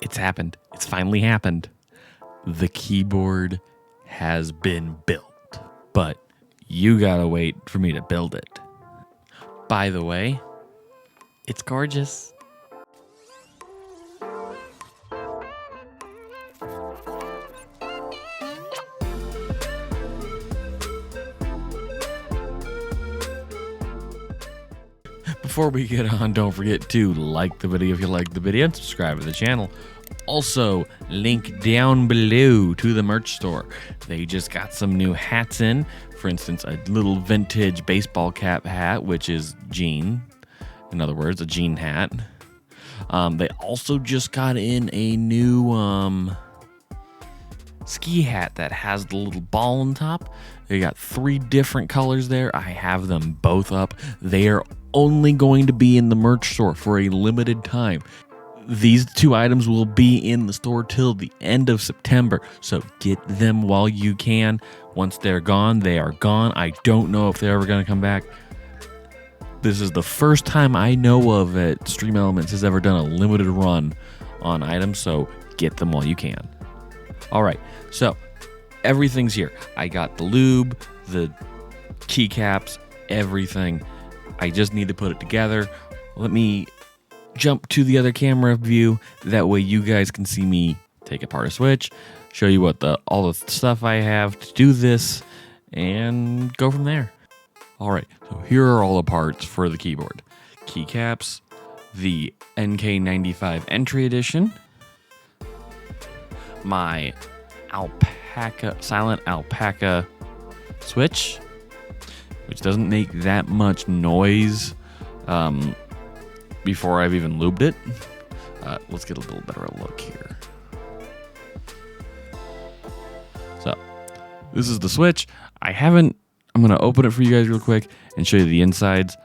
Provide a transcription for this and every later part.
It's happened. It's finally happened. The keyboard has been built, but you gotta wait for me to build it. By the way, it's gorgeous. Before we get on, don't forget to like the video if you like the video and subscribe to the channel. Also, link down below to the merch store. They just got some new hats in. For instance, a little vintage baseball cap hat, which is jean. In other words, a jean hat. They also just got in a new ski hat that has the little ball on top. They got 3 different colors there. I have them both up. They are only going to be in the merch store for a limited time. These 2 items will be in the store till the end of September, so get them while you can. Once they're gone, they are gone. I don't know if they're ever going to come back. This is the first time I know of it Stream Elements has ever done a limited run on items, so get them while you can. All right, so everything's here. I got the lube, the keycaps, everything. I just need to put it together. Let me jump to the other camera view. That way you guys can see me take apart a Switch, show you what all the stuff I have to do this, and go from there. All right, so here are all the parts for the keyboard. Keycaps, the NK95 Entry Edition, my Silent Alpaca switch, which doesn't make that much noise before I've even lubed it. Let's get a little better look here. So this is the switch. I'm going to open it for you guys real quick and show you the insides,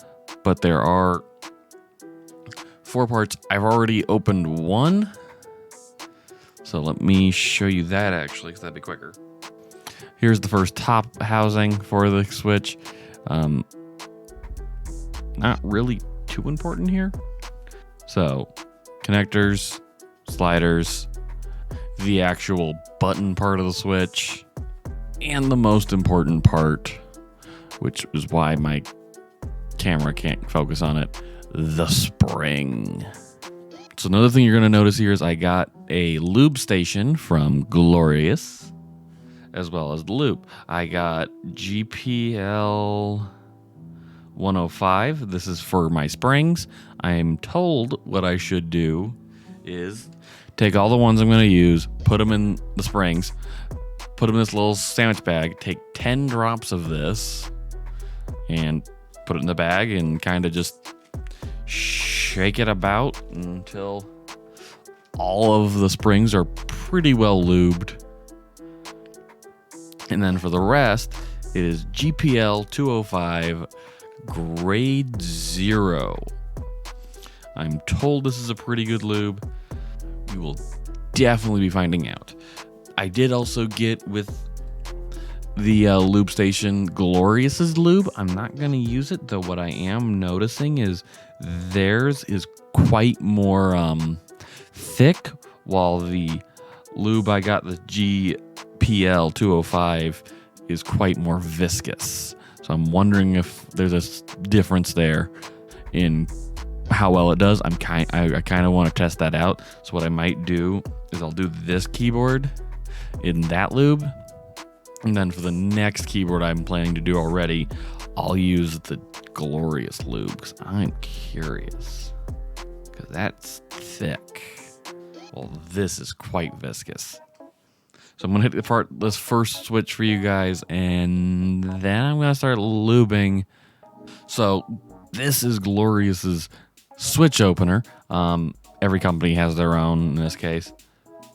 but there are 4 parts. I've already opened one. So let me show you that actually, because that'd be quicker. Here's the first top housing for the Switch. Not really too important here. So connectors, sliders, the actual button part of the Switch, and the most important part, which is why my camera can't focus on it, the spring. So another thing you're going to notice here is I got a lube station from Glorious, as well as the lube. I got GPL 105. This is for my springs. I am told what I should do is take all the ones I'm going to use, put them in the springs, put them in this little sandwich bag, take 10 drops of this, and put it in the bag and kind of just shake it about until all of the springs are pretty well lubed. And then for the rest, it is GPL 205 grade 0. I'm told this is a pretty good lube. We will definitely be finding out. I did also get with the lube station Glorious's lube. I'm not going to use it, though what I am noticing is theirs is quite more thick, while the lube I got, the GPL 205, is quite more viscous. So I'm wondering if there's a difference there in how well it does. I kind of want to test that out. So what I might do is I'll do this keyboard in that lube, and then for the next keyboard I'm planning to do already, I'll use the Glorious lube, because I'm curious, because that's thick. Well, this is quite viscous. So I'm going to hit this first switch for you guys, and then I'm going to start lubing. So this is Glorious's switch opener. Every company has their own in this case.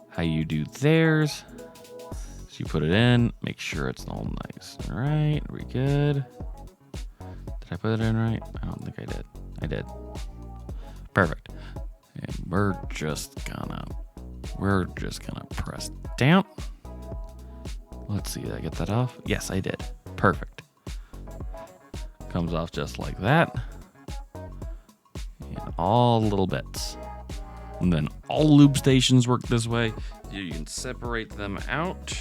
How you do theirs. So you put it in, make sure it's all nice. All right, are we good? Did I put it in right? I don't think I did. I did. Perfect. And we're just gonna press down. Let's see, did I get that off? Yes, I did. Perfect. Comes off just like that. And all little bits. And then all lube stations work this way. You can separate them out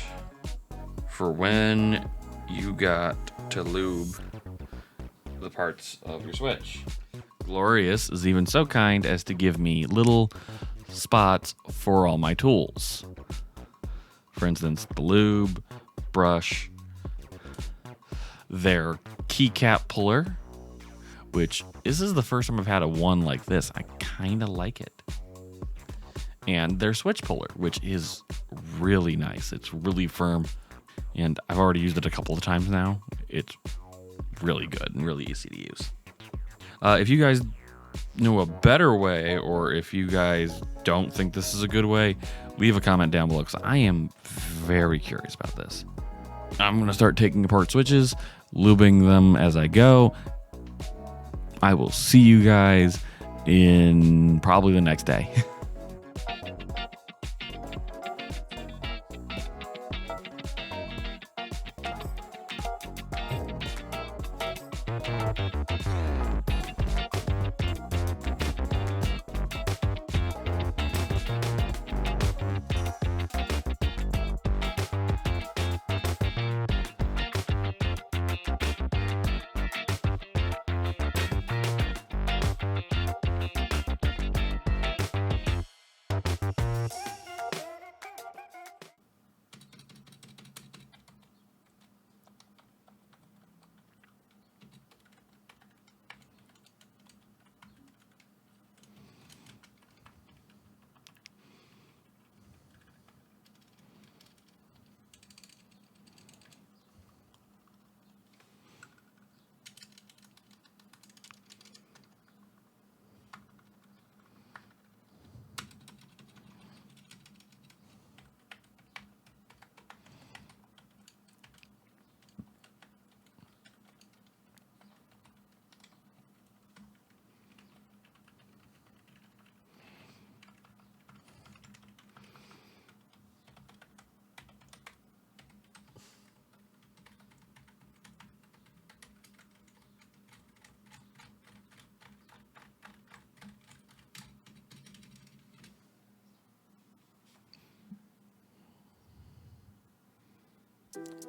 for when you got to lube the parts of your switch. Glorious is even so kind as to give me little spots for all my tools. For instance, the lube, brush, their keycap puller, which this is the first time I've had a one like this. I kind of like it. And their switch puller, which is really nice. It's really firm, and I've already used it a couple of times now. It's really good and really easy to use. If you guys know a better way, or if you guys don't think this is a good way, leave a comment down below, because I am very curious about this. I'm going to start taking apart switches, lubing them as I go. I will see you guys in probably the next day.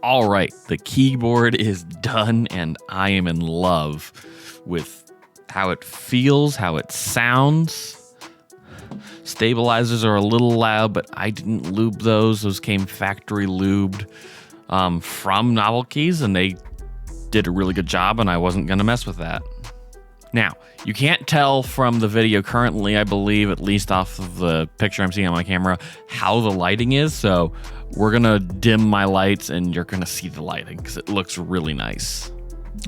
All right, the keyboard is done, and I am in love with how it feels, how it sounds. Stabilizers are a little loud, but I didn't lube those. Those came factory lubed from Novel Keys, and they did a really good job, and I wasn't going to mess with that. Now, you can't tell from the video currently, I believe, at least off of the picture I'm seeing on my camera, how the lighting is. So we're going to dim my lights and you're going to see the lighting because it looks really nice.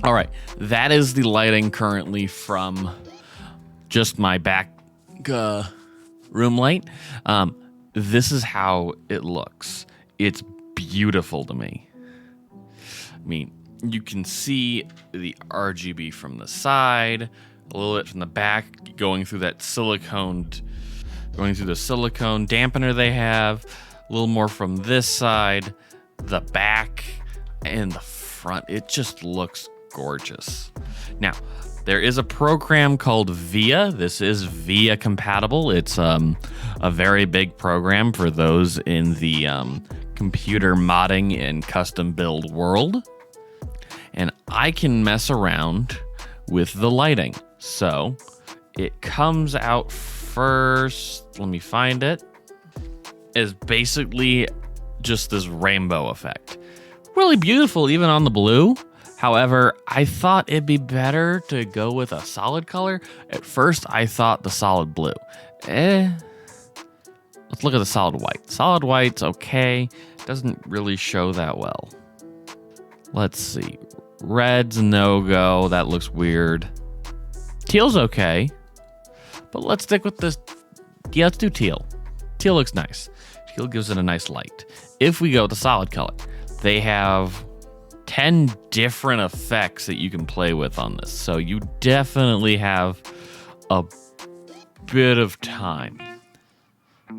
All right, that is the lighting currently from just my back room light. This is how it looks. It's beautiful to me. I mean, you can see the RGB from the side, a little bit from the back, going through the silicone dampener they have, a little more from this side, the back, and the front. It just looks gorgeous. Now, there is a program called VIA. This is VIA compatible. It's a very big program for those in the computer modding and custom build world. And I can mess around with the lighting. So it comes out first, let me find it, is basically just this rainbow effect. Really beautiful even on the blue. However, I thought it'd be better to go with a solid color. At first, I thought the solid blue. Let's look at the solid white. Solid white's okay. Doesn't really show that well. Let's see. Red's a no-go. That looks weird. Teal's okay. But let's stick with this. Yeah, let's do teal. Teal looks nice. Teal gives it a nice light. If we go with the solid color, they have 10 different effects that you can play with on this. So you definitely have a bit of time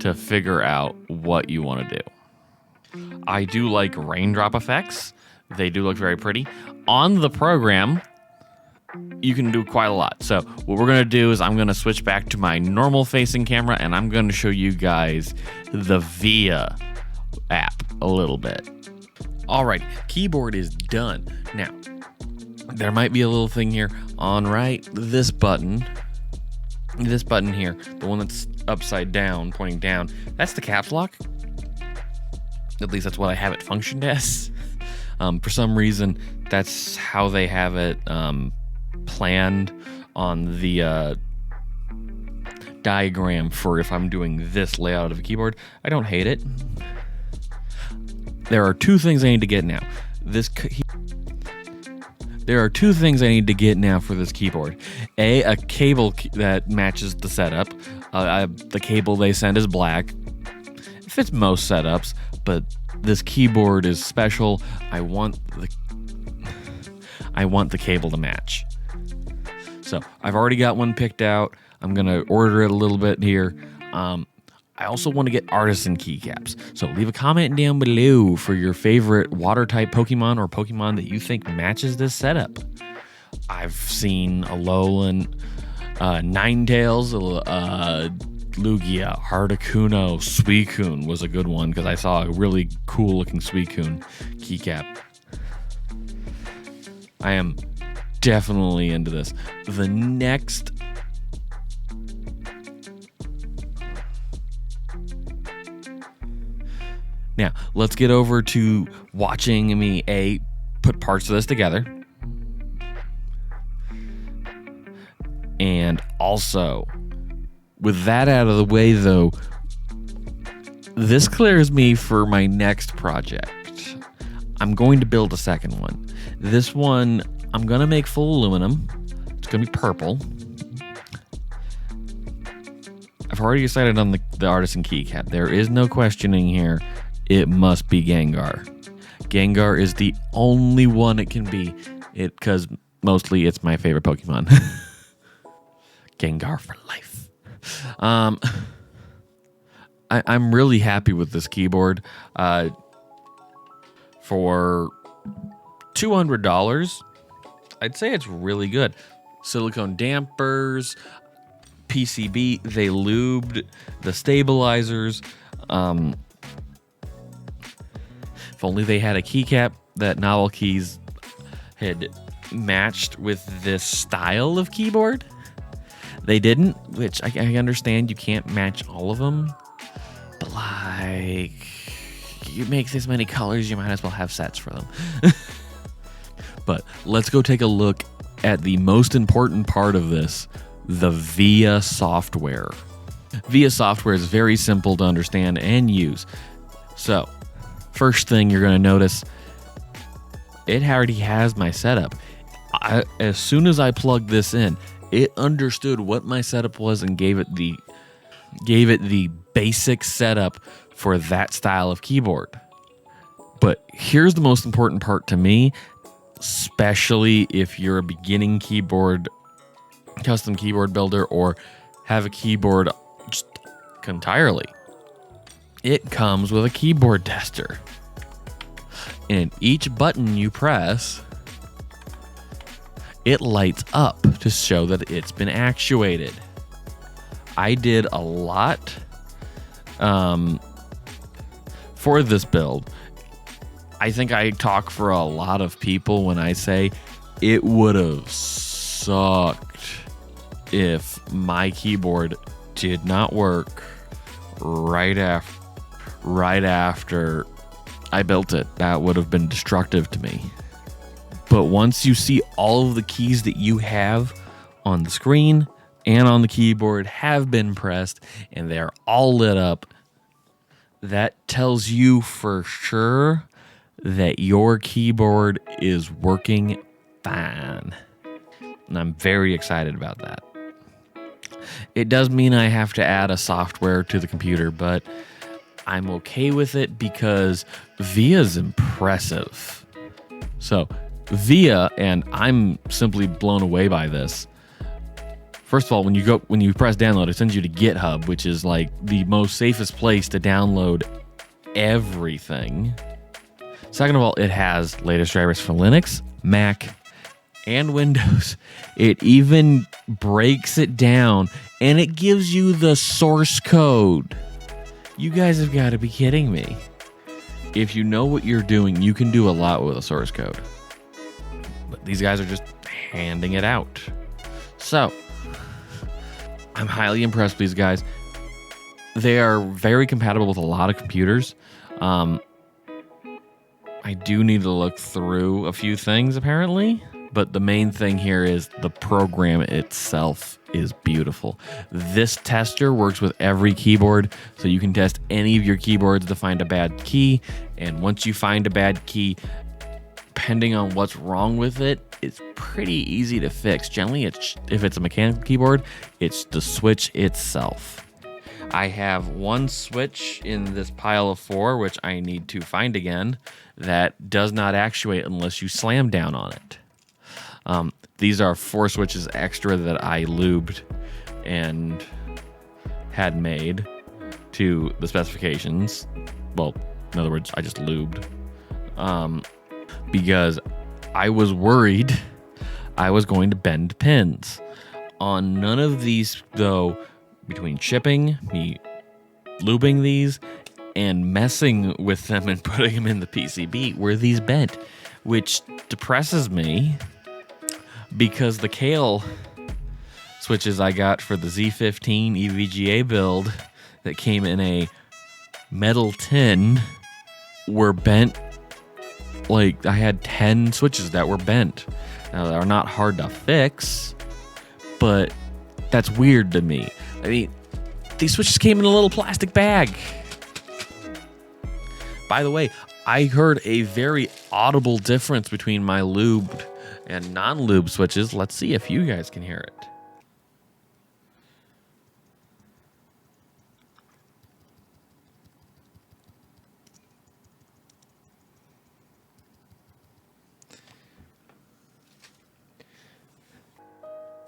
to figure out what you want to do. I do like raindrop effects. They do look very pretty. On the program, you can do quite a lot. So what we're going to do is I'm going to switch back to my normal facing camera, and I'm going to show you guys the VIA app a little bit. All right, keyboard is done. Now, there might be a little thing here on this button here, the one that's upside down, pointing down, that's the caps lock. At least that's what I have it functioned as. For some reason, that's how they have it planned on the diagram for if I'm doing this layout of a keyboard. I don't hate it. There are two things I need to get now. There are two things I need to get now for this keyboard. A cable that matches the setup. The cable they send is black. It fits most setups, but this keyboard is special. I want the cable to match. So I've already got one picked out. I'm gonna order it a little bit here. I also want to get artisan keycaps. So leave a comment down below for your favorite water type Pokemon or Pokemon that you think matches this setup. I've seen Alolan, Ninetales, Lugia, Articuno, Suicune was a good one because I saw a really cool looking Suicune keycap. I am definitely into this. The next Now, let's get over to watching me put parts of this together. And also, with that out of the way though, this clears me for my next project. I'm going to build a second one. This one, I'm going to make full aluminum. It's going to be purple. I've already decided on the artisan keycap. There is no questioning here. It must be Gengar. Gengar is the only one it can be. Because mostly it's my favorite Pokemon. Gengar for life. I'm really happy with this keyboard. For $200, I'd say it's really good. Silicone dampers, PCB, they lubed the stabilizers. If only they had a keycap that Novel Keys had matched with this style of keyboard. They didn't, which I understand you can't match all of them. But like, you make this many colors, you might as well have sets for them. But let's go take a look at the most important part of this, the VIA software. VIA software is very simple to understand and use. So, first thing you're going to notice, it already has my setup. As soon as I plugged this in, it understood what my setup was and gave it the basic setup for that style of keyboard. But here's the most important part to me, especially if you're a beginning custom keyboard builder or have a keyboard just entirely. It comes with a keyboard tester. And each button you press, it lights up to show that it's been actuated. I did a lot for this build. I think I talk for a lot of people when I say it would have sucked if my keyboard did not work right after I built it. That would have been destructive to me. But once you see all of the keys that you have on the screen and on the keyboard have been pressed and they're all lit up, that tells you for sure that your keyboard is working fine. And I'm very excited about that. It does mean I have to add a software to the computer, but I'm okay with it because VIA's impressive. So VIA, and I'm simply blown away by this. First of all, when you press download, it sends you to GitHub, which is like the most safest place to download everything. Second of all, it has latest drivers for Linux, Mac, and Windows. It even breaks it down, and it gives you the source code. You guys have got to be kidding me. If you know what you're doing, you can do a lot with a source code. But these guys are just handing it out. So, I'm highly impressed with these guys. They are very compatible with a lot of computers. I do need to look through a few things, apparently. But the main thing here is the program itself is beautiful. This tester works with every keyboard, so you can test any of your keyboards to find a bad key. And once you find a bad key, depending on what's wrong with it, it's pretty easy to fix. Generally, if it's a mechanical keyboard, it's the switch itself. I have one switch in this pile of 4, which I need to find again, that does not actuate unless you slam down on it. These are 4 switches extra that I lubed and had made to the specifications. Well, in other words, I just lubed. Because I was worried I was going to bend pins. On none of these, though, between shipping, me lubing these, and messing with them and putting them in the PCB, were these bent, which depresses me. Because the Kailh switches I got for the Z15 EVGA build that came in a metal tin were bent. Like, I had 10 switches that were bent. Now, they're not hard to fix, but that's weird to me. I mean, these switches came in a little plastic bag. By the way, I heard a very audible difference between my lubed and non-lube switches. Let's see if you guys can hear it.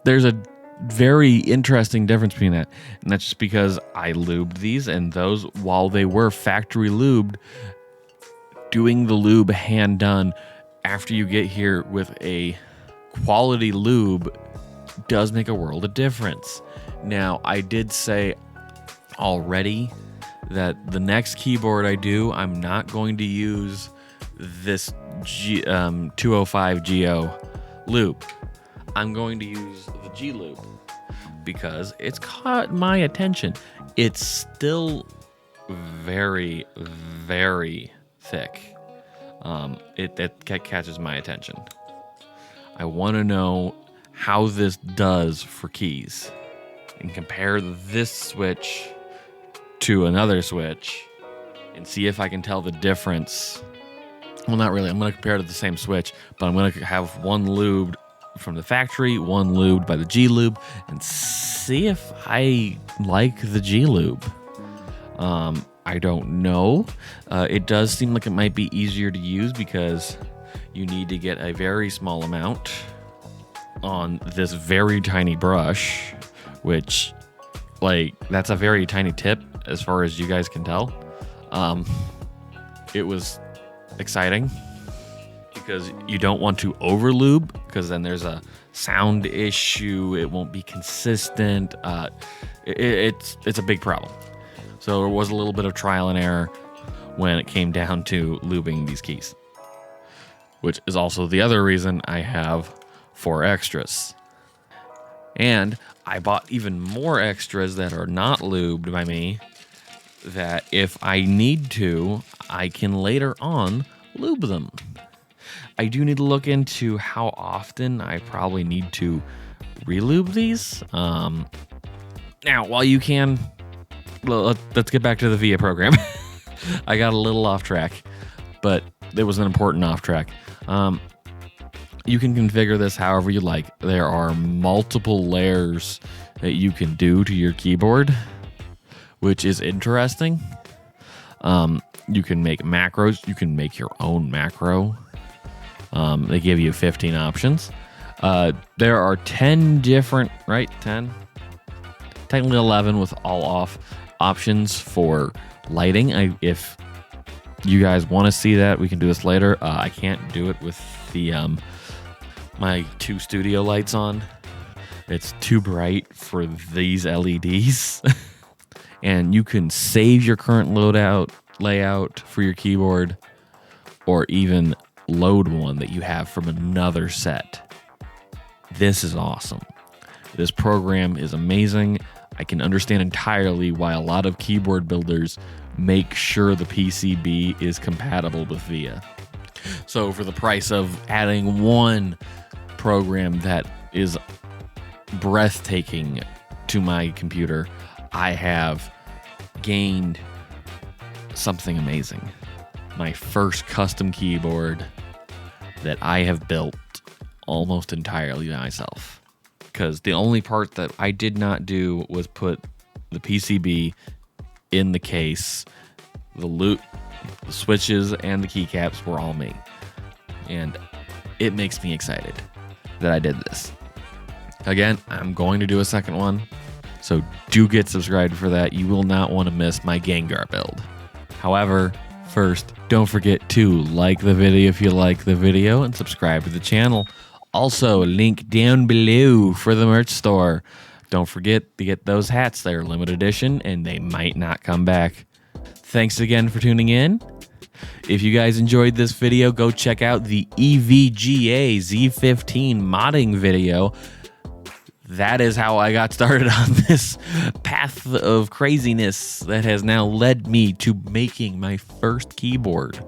There's a very interesting difference between that, and that's just because I lubed these, and those, while they were factory lubed, doing the lube hand done after you get here with a quality lube does make a world of difference. Now, I did say already that the next keyboard I do, I'm not going to use this 205 Geo lube. I'm going to use the G lube because it's caught my attention. It's still very, very thick. It catches my attention. I want to know how this does for keys and compare this switch to another switch and see if I can tell the difference. Well, not really. I'm going to compare it to the same switch, but I'm going to have one lubed from the factory, one lubed by the G lube, and see if I like the G lube. I don't know. It does seem like it might be easier to use because you need to get a very small amount on this very tiny brush, which, like, that's a very tiny tip as far as you guys can tell. It was exciting because you don't want to over lube because then there's a sound issue. It won't be consistent. It's a big problem. So there was a little bit of trial and error when it came down to lubing these keys, which is also the other reason I have 4 extras. And I bought even more extras that are not lubed by me that if I need to, I can later on lube them. I do need to look into how often I probably need to relube these. Now, while you can, let's get back to the VIA program. I got a little off track, but it was an important off track. You can configure this however you like. There are multiple layers that you can do to your keyboard, which is interesting. You can make macros. You can make your own macro. They give you 15 options. There are 10 different, right? 10? Technically 11 with all off options for lighting. If you guys want to see that, we can do this later. I can't do it with the my 2 studio lights on. It's too bright for these LEDs. And you can save your current layout for your keyboard, or even load one that you have from another set. This is awesome. This program is amazing. I can understand entirely why a lot of keyboard builders make sure the PCB is compatible with VIA. So for the price of adding one program that is breathtaking to my computer, I have gained something amazing. My first custom keyboard that I have built almost entirely myself. Because the only part that I did not do was put the PCB in the case. The switches, and the keycaps were all me. And it makes me excited that I did this. Again, I'm going to do a second one, so do get subscribed for that. You will not want to miss my Gengar build. However, first, don't forget to like the video if you like the video and subscribe to the channel. Also, link down below for the merch store. Don't forget to get those hats. They're limited edition and they might not come back. Thanks again for tuning in. If you guys enjoyed this video, go check out the EVGA Z15 modding video. That is how I got started on this path of craziness that has now led me to making my first keyboard.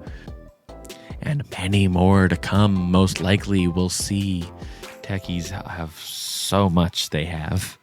And many more to come, most likely. We'll see. Techies have so much they have.